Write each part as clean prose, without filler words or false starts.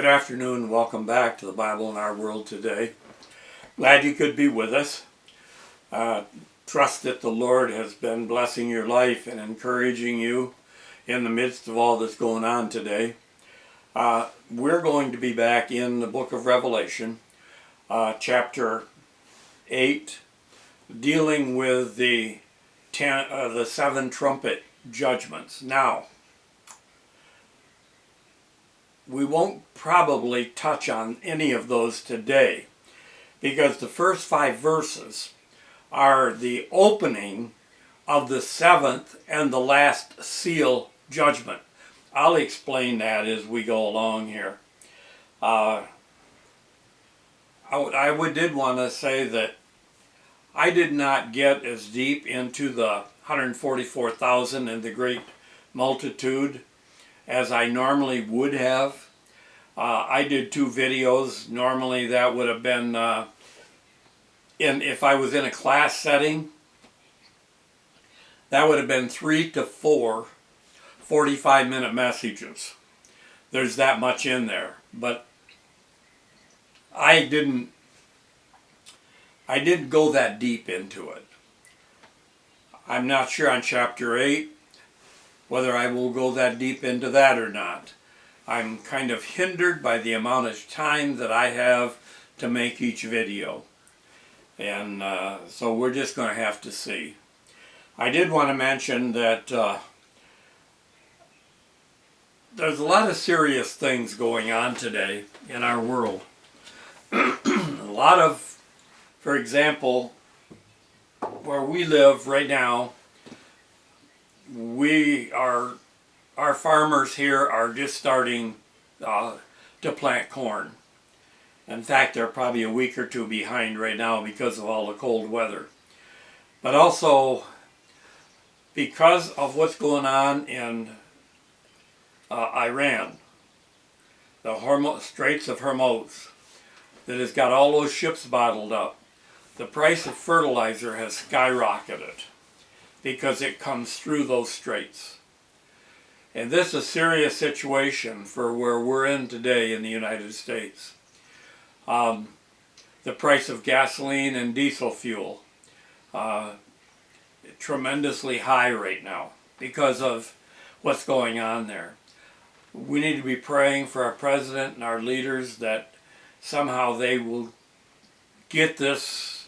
Good afternoon. Welcome back to the Bible in Our World today. Glad you could be with us. Trust that the Lord has been blessing your life and encouraging you in the midst of all that's going on today. We're going to be back in the book of Revelation, chapter 8, dealing with the 7 trumpet judgments. Now, we won't probably touch on any of those today because the first 5 verses are the opening of the 7th and the last seal judgment. I'll explain that as we go along here. I did want to say that I did not get as deep into the 144,000 and the great multitude as I normally would have. I did 2 videos. Normally that would have been, if I was in a class setting, that would have been 3 to 4 45-minute messages. There's that much in there. But I didn't go that deep into it. I'm not sure on chapter 8 whether I will go that deep into that or not. I'm kind of hindered by the amount of time that I have to make each video. And so we're just going to have to see. I did want to mention that there's a lot of serious things going on today in our world. A lot of, for example, where we live right now, our farmers here are just starting to plant corn. In fact, they're probably a week or 2 behind right now because of all the cold weather. But also, because of what's going on in Iran, the Straits of Hormuz, that has got all those ships bottled up, the price of fertilizer has skyrocketed because it comes through those straits. And this is a serious situation for where we're in today in the United States. The price of gasoline and diesel fuel, tremendously high right now because of what's going on there. We need to be praying for our president and our leaders that somehow they will get this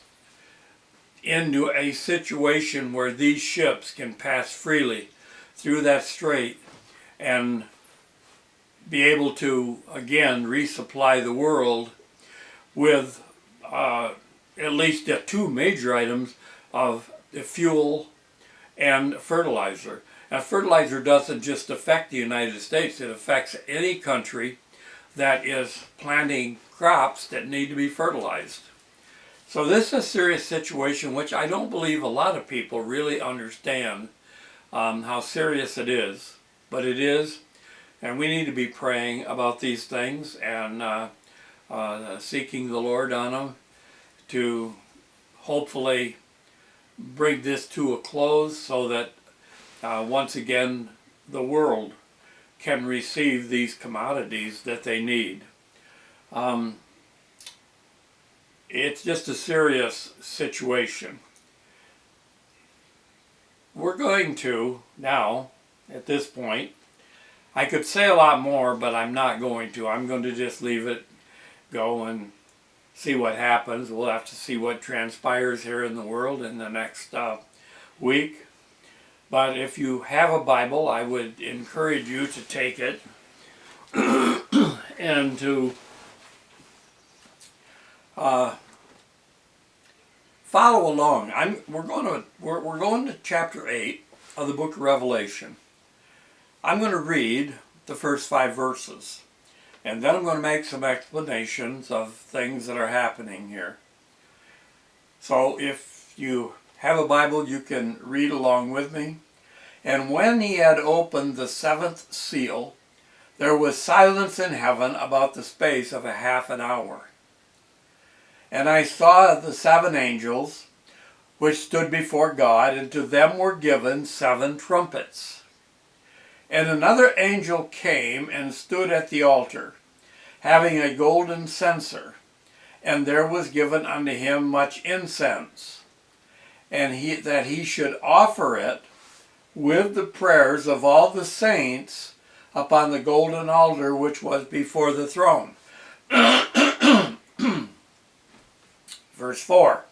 into a situation where these ships can pass freely through that strait and be able to, again, resupply the world with at least the 2 major items of the fuel and fertilizer. Now, fertilizer doesn't just affect the United States, it affects any country that is planting crops that need to be fertilized. So this is a serious situation which I don't believe a lot of people really understand how serious it is. But it is, and we need to be praying about these things and seeking the Lord on them to hopefully bring this to a close so that once again the world can receive these commodities that they need. It's just a serious situation. We're going to now, at this point, I could say a lot more, but I'm not going to. I'm going to just leave it go and see what happens. We'll have to see what transpires here in the world in the next week. But if you have a Bible, I would encourage you to take it and to follow along. We're going to chapter 8 of the book of Revelation. I'm going to read the first 5 verses, and then I'm going to make some explanations of things that are happening here. So if you have a Bible, you can read along with me. And when he had opened the 7th seal, there was silence in heaven about the space of a half an hour. And I saw the 7 angels which stood before God, and to them were given 7 trumpets. And another angel came and stood at the altar, having a golden censer, and there was given unto him much incense, and that he should offer it with the prayers of all the saints upon the golden altar which was before the throne. Verse 4,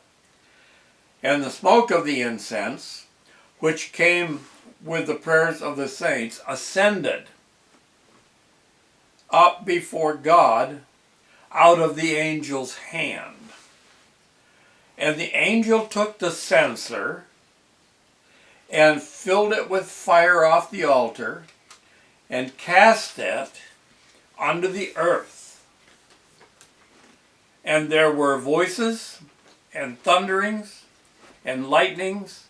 and the smoke of the incense, which came with the prayers of the saints, ascended up before God out of the angel's hand. And the angel took the censer and filled it with fire off the altar and cast it unto the earth. And there were voices and thunderings and lightnings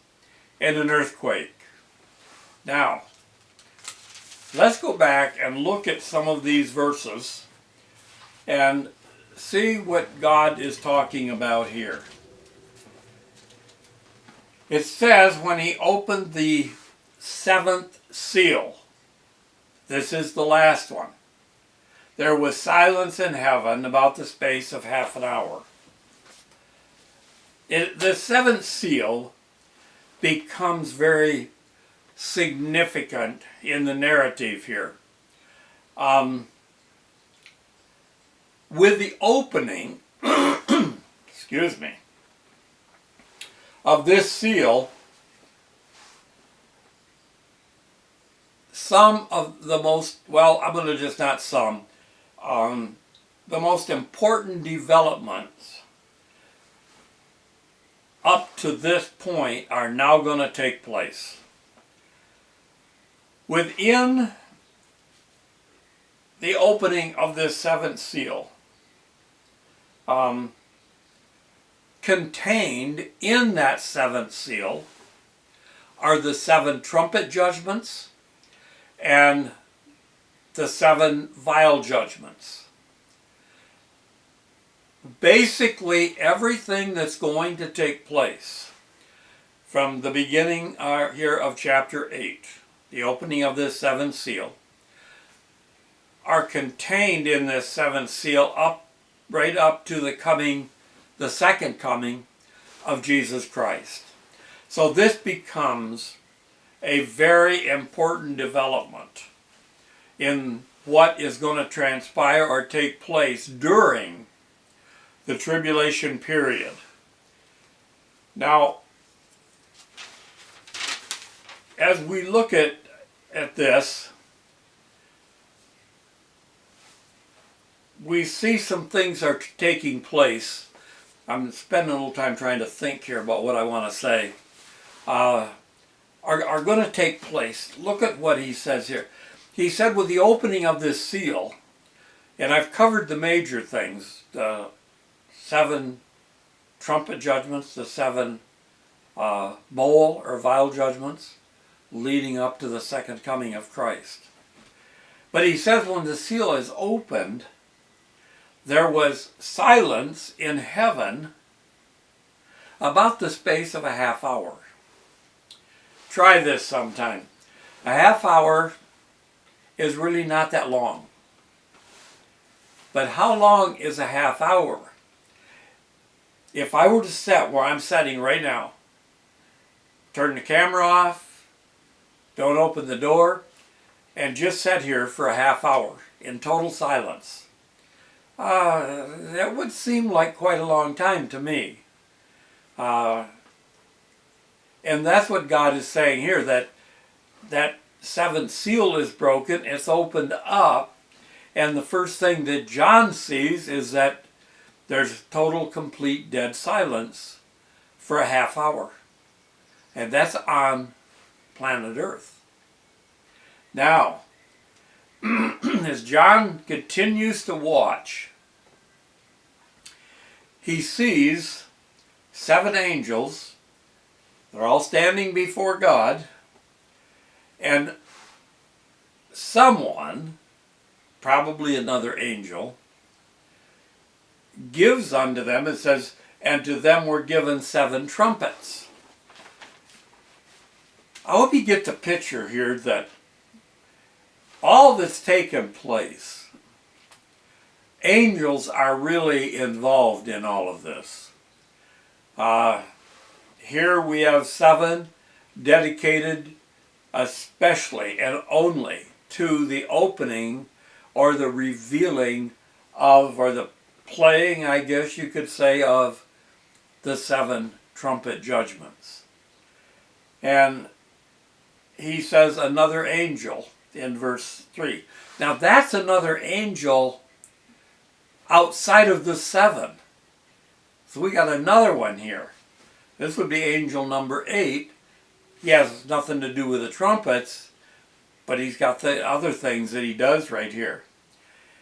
and an earthquake. Now, let's go back and look at some of these verses and see what God is talking about here. It says when he opened the seventh seal, this is the last one, there was silence in heaven about the space of half an hour. The seventh seal becomes very significant in the narrative here. With the opening, excuse me, of this seal, some of the most, well, I'm going to just not some, the most important developments up to this point are now going to take place. Within the opening of this seventh seal, contained in that seventh seal are the 7 trumpet judgments and the 7 vial judgments. Basically, everything that's going to take place from the beginning here of chapter 8, the opening of this 7th seal, are contained in this 7th seal right up to the second coming of Jesus Christ. So this becomes a very important development in what is going to transpire or take place during the tribulation period. Now, as we look at this, we see some things are taking place. I'm spending a little time trying to think here about what I want to say. Are going to take place. Look at what he says here. He said with the opening of this seal, and I've covered the major things, the 7 trumpet judgments, the 7 bowl or vial judgments, leading up to the second coming of Christ. But he says when the seal is opened, there was silence in heaven about the space of a half hour. Try this sometime. A half hour is really not that long. But how long is a half hour? If I were to set where I'm setting right now, turn the camera off, don't open the door, and just sit here for a half hour in total silence, that would seem like quite a long time to me. And that's what God is saying here, that 7th seal is broken, it's opened up, and the first thing that John sees is that there's total, complete, dead silence for a half hour. And that's on planet Earth. Now, as John continues to watch, he sees 7 angels. They're all standing before God, and someone, probably another angel, gives unto them, it says, and to them were given 7 trumpets. I hope you get the picture here that all that's taken place angels are really involved in all of this. Here we have 7 dedicated especially and only to the opening or the revealing of, or the playing, I guess you could say, of the 7 trumpet judgments. And he says another angel in verse 3. Now that's another angel outside of the 7. So we got another one here. This would be angel number 8. He has nothing to do with the trumpets, but he's got the other things that he does right here.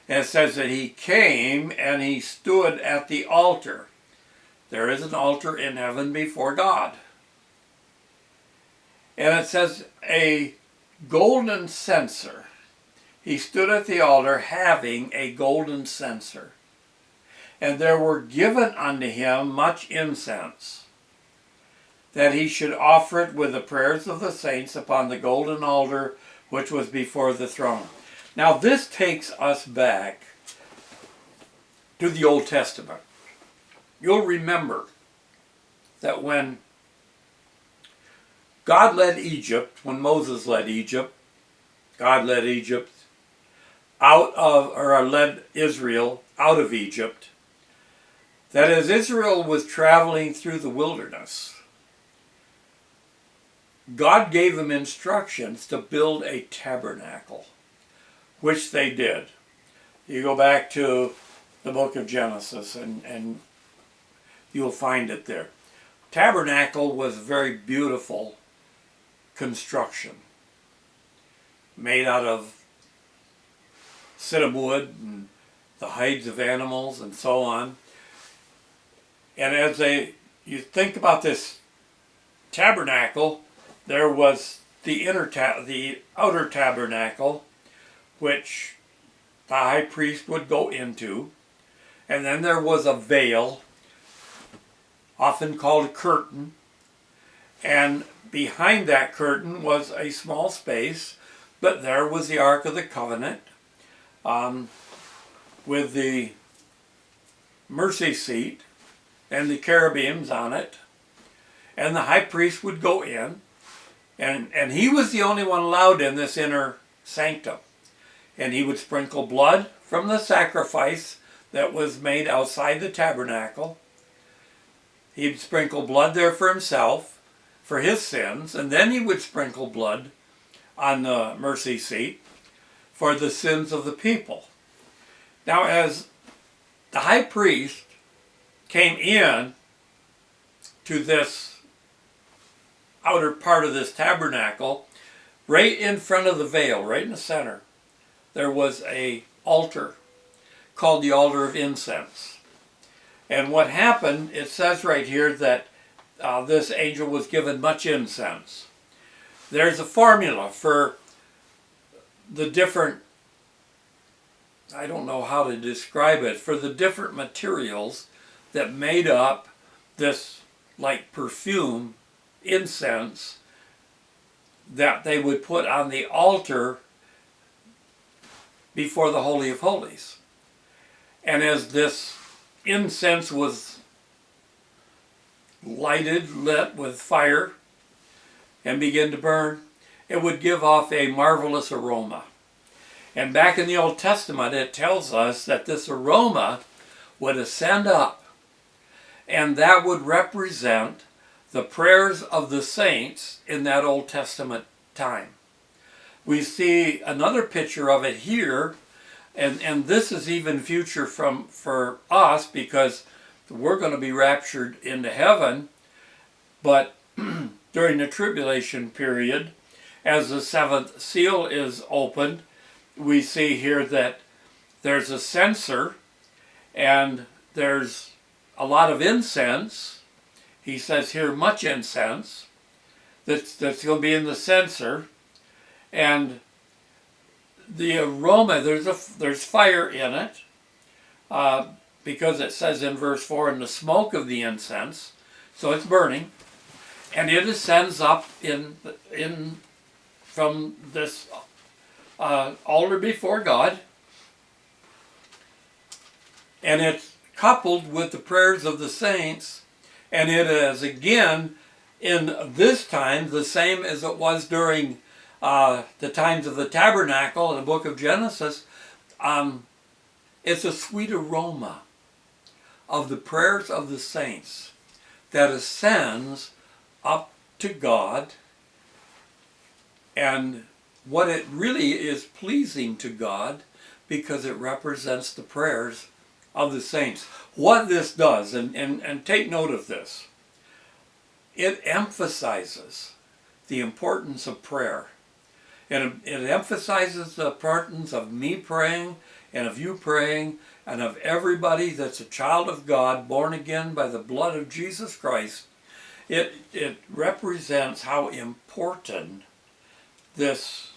And it says that he came and he stood at the altar. There is an altar in heaven before God. And it says a golden censer. He stood at the altar having a golden censer. And there were given unto him much incense, that he should offer it with the prayers of the saints upon the golden altar which was before the throne. Now this takes us back to the Old Testament. You'll remember that when God led Egypt, when Moses led Egypt, God led Egypt out of, or led Israel out of Egypt, that as Israel was traveling through the wilderness, God gave them instructions to build a tabernacle, which they did. You go back to the book of Genesis and you'll find it there. Tabernacle was a very beautiful construction, made out of cinnamon wood and the hides of animals and so on. And as you think about this tabernacle, there was the outer tabernacle, which the high priest would go into, and then there was a veil, often called a curtain, and behind that curtain was a small space, but there was the Ark of the Covenant with the mercy seat and the cherubims on it, and the high priest would go in, and he was the only one allowed in this inner sanctum. And he would sprinkle blood from the sacrifice that was made outside the tabernacle. He'd sprinkle blood there for himself, for his sins, and then he would sprinkle blood on the mercy seat for the sins of the people. Now, as the high priest came in to this outer part of this tabernacle, right in front of the veil, right in the center, there was an altar called the altar of incense. And what happened, it says right here that this angel was given much incense. There's a formula for the different, I don't know how to describe it, for the different materials that made up this like perfume, incense, that they would put on the altar before the Holy of Holies. And as this incense was lit with fire and began to burn, it would give off a marvelous aroma. And back in the Old Testament, it tells us that this aroma would ascend up, and that would represent the prayers of the saints in that Old Testament time. We see another picture of it here, and this is even future for us, because we're going to be raptured into heaven. But during the tribulation period, as the 7th seal is opened, we see here that there's a censer and there's a lot of incense. He says here much incense that's going to be in the censer, and the aroma, there's fire in it, because it says in verse 4, in the smoke of the incense, so it's burning, and it ascends up from this altar before God, And it's coupled with the prayers of the saints, and it is again in this time the same as it was during the times of the tabernacle in the book of Genesis. It's a sweet aroma of the prayers of the saints that ascends up to God, and what it really is pleasing to God because it represents the prayers of the saints. What this does, and take note of this, it emphasizes the importance of prayer. And it emphasizes the importance of me praying and of you praying and of everybody that's a child of God, born again by the blood of Jesus Christ. It represents how important this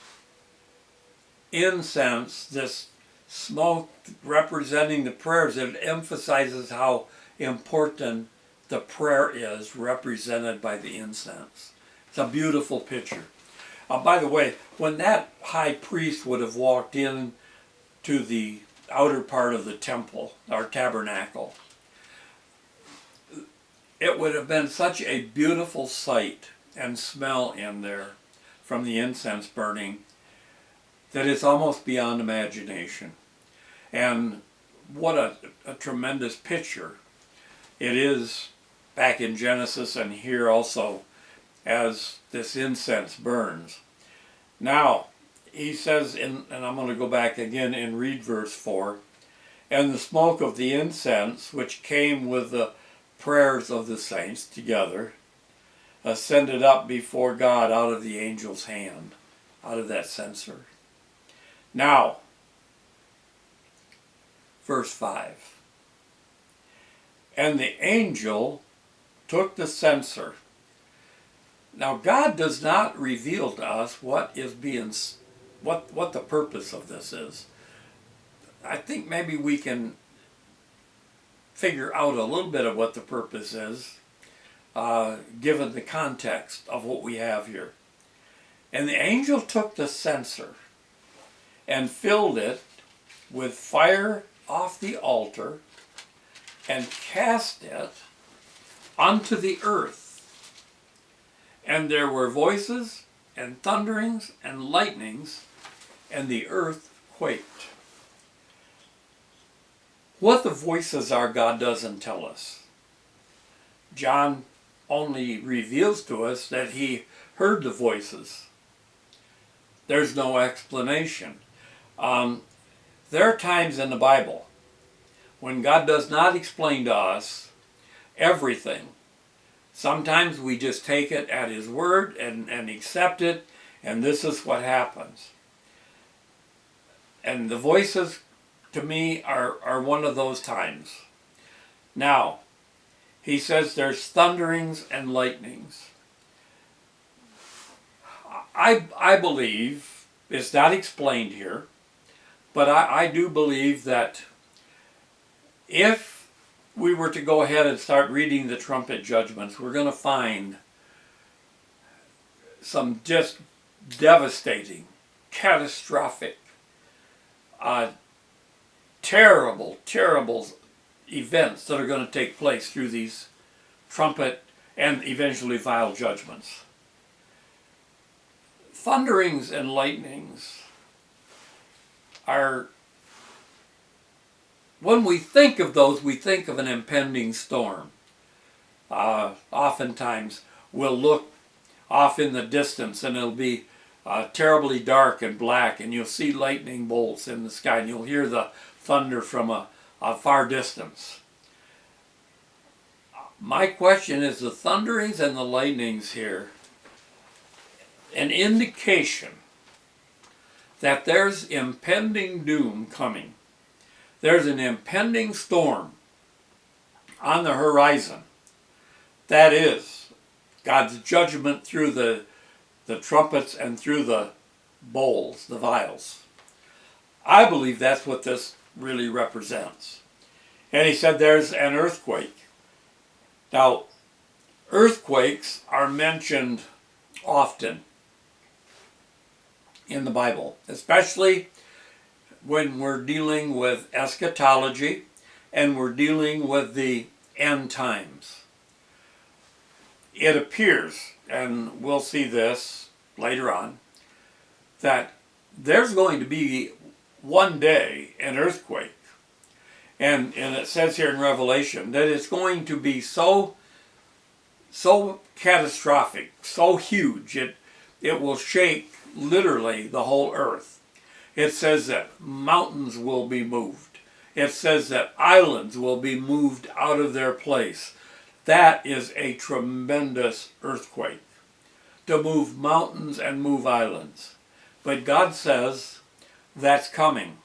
incense, this smoke representing the prayers, it emphasizes how important the prayer is represented by the incense. It's a beautiful picture. By the way, when that high priest would have walked in to the outer part of the temple, our tabernacle, it would have been such a beautiful sight and smell in there from the incense burning that it's almost beyond imagination. And what a tremendous picture it is back in Genesis and here also as this incense burns. Now, he says, and I'm going to go back again and read verse 4, and the smoke of the incense, which came with the prayers of the saints together, ascended up before God out of the angel's hand, out of that censer. Now, verse 5, and the angel took the censer. Now, God does not reveal to us what the purpose of this is. I think maybe we can figure out a little bit of what the purpose is, given the context of what we have here. And the angel took the censer and filled it with fire off the altar and cast it onto the earth. And there were voices and thunderings and lightnings, and the earth quaked. What the voices are, God doesn't tell us. John only reveals to us that he heard the voices. There's no explanation. There are times in the Bible when God does not explain to us everything. Sometimes we just take it at his word and accept it, and this is what happens. And the voices, to me, are one of those times. Now, he says there's thunderings and lightnings. I believe, it's not explained here, but I do believe that if we were to go ahead and start reading the trumpet judgments, we're going to find some just devastating, catastrophic, terrible events that are going to take place through these trumpet and eventually vial judgments. Thunderings and lightnings are, when we think of those, we think of an impending storm. Oftentimes we'll look off in the distance and it'll be terribly dark and black, and you'll see lightning bolts in the sky and you'll hear the thunder from a far distance. My question is, the thunderings and the lightnings here an indication that there's impending doom coming? There's an impending storm on the horizon. That is God's judgment through the trumpets and through the bowls, the vials. I believe that's what this really represents. And he said there's an earthquake. Now, earthquakes are mentioned often in the Bible, especially when we're dealing with eschatology and we're dealing with the end times. It appears, and we'll see this later on, that there's going to be one day an earthquake. And it says here in Revelation that it's going to be so catastrophic, so huge, it will shake literally the whole earth. It says that mountains will be moved. It says that islands will be moved out of their place. That is a tremendous earthquake, to move mountains and move islands. But God says that's coming.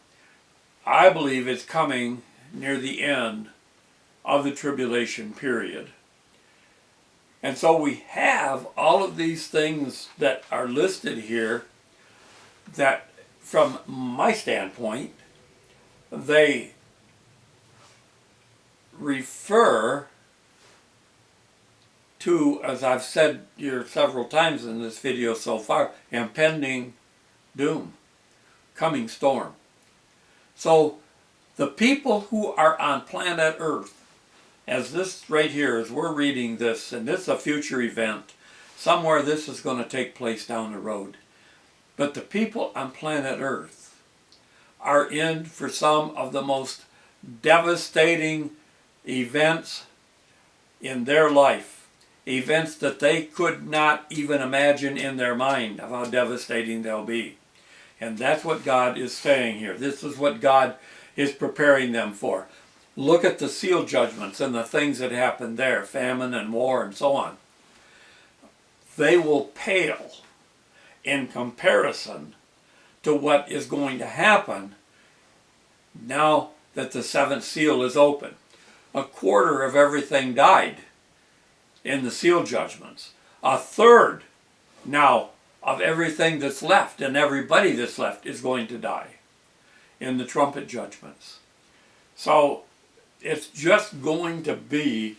I believe it's coming near the end of the tribulation period. And so we have all of these things that are listed here that, from my standpoint, they refer to, as I've said here several times in this video so far, impending doom, coming storm. So the people who are on planet Earth, as this right here, as we're reading this, and this is a future event, somewhere this is going to take place down the road. But the people on planet Earth are in for some of the most devastating events in their life. Events that they could not even imagine in their mind of how devastating they'll be. And that's what God is saying here. This is what God is preparing them for. Look at the seal judgments and the things that happened there, famine and war and so on. They will pale in comparison to what is going to happen now that the seventh seal is open. A quarter of everything died in the seal judgments. A third now of everything that's left, and everybody that's left is going to die in the trumpet judgments. So it's just going to be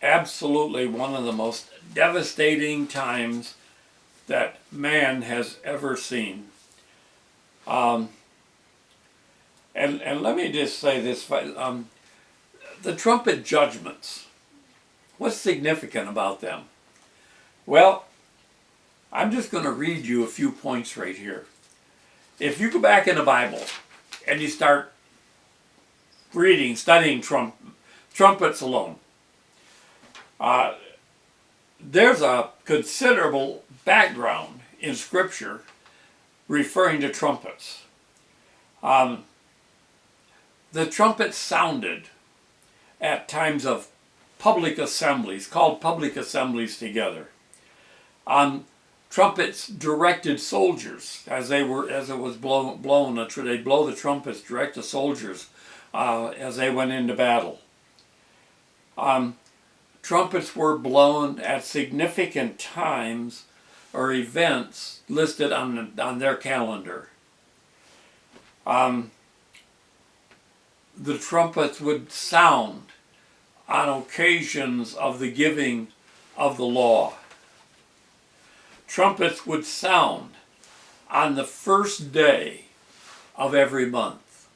absolutely one of the most devastating times that man has ever seen. And let me just say this, the trumpet judgments, what's significant about them? Well, I'm just going to read you a few points right here. If you go back in the Bible and you start reading, studying trumpets alone, there's a considerable background in Scripture referring to trumpets. The trumpet sounded at times of public assemblies, called public assemblies together. Trumpets directed soldiers as it was blown. They blow the trumpets, direct the soldiers as they went into battle. Trumpets were blown at significant times or events listed on their calendar. The trumpets would sound on occasions of the giving of the law. Trumpets would sound on the first day of every month.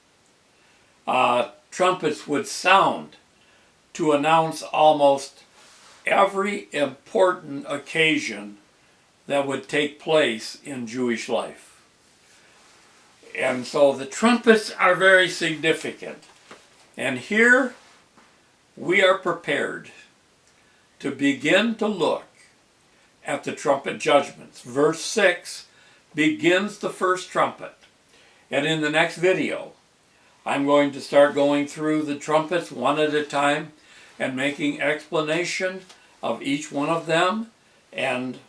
Trumpets would sound to announce almost every important occasion that would take place in Jewish life. And so the trumpets are very significant. And here we are prepared to begin to look at the trumpet judgments. Verse 6 begins the first trumpet. And in the next video, I'm going to start going through the trumpets one at a time and making explanation of each one of them and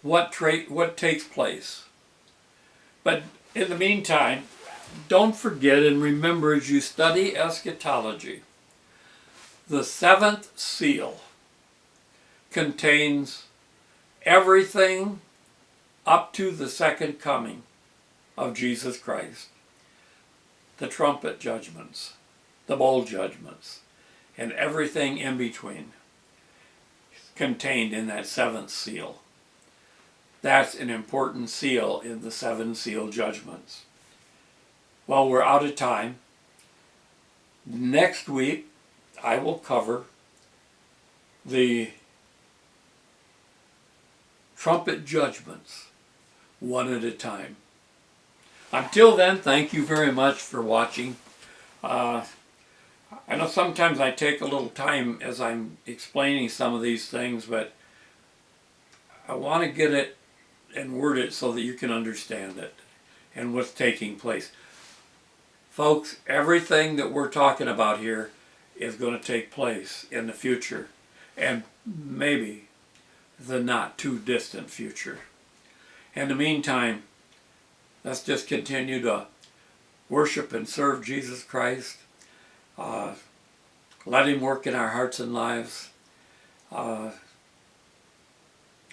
what takes place. But in the meantime, don't forget and remember as you study eschatology, the seventh seal contains everything up to the second coming of Jesus Christ. The trumpet judgments, the bowl judgments, and everything in between contained in that seventh seal. That's an important seal in the seven seal judgments. Well, we're out of time. Next week, I will cover the trumpet judgments, one at a time. Until then, thank you very much for watching. I know sometimes I take a little time as I'm explaining some of these things, but I want to get it and word it so that you can understand it and what's taking place. Folks, everything that we're talking about here is going to take place in the future, and maybe the not too distant future. In the meantime, let's just continue to worship and serve Jesus Christ. Let Him work in our hearts and lives. And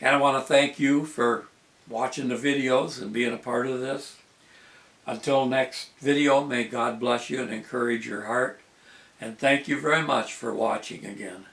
I want to thank you for watching the videos and being a part of this. Until next video, may God bless you and encourage your heart. And thank you very much for watching again.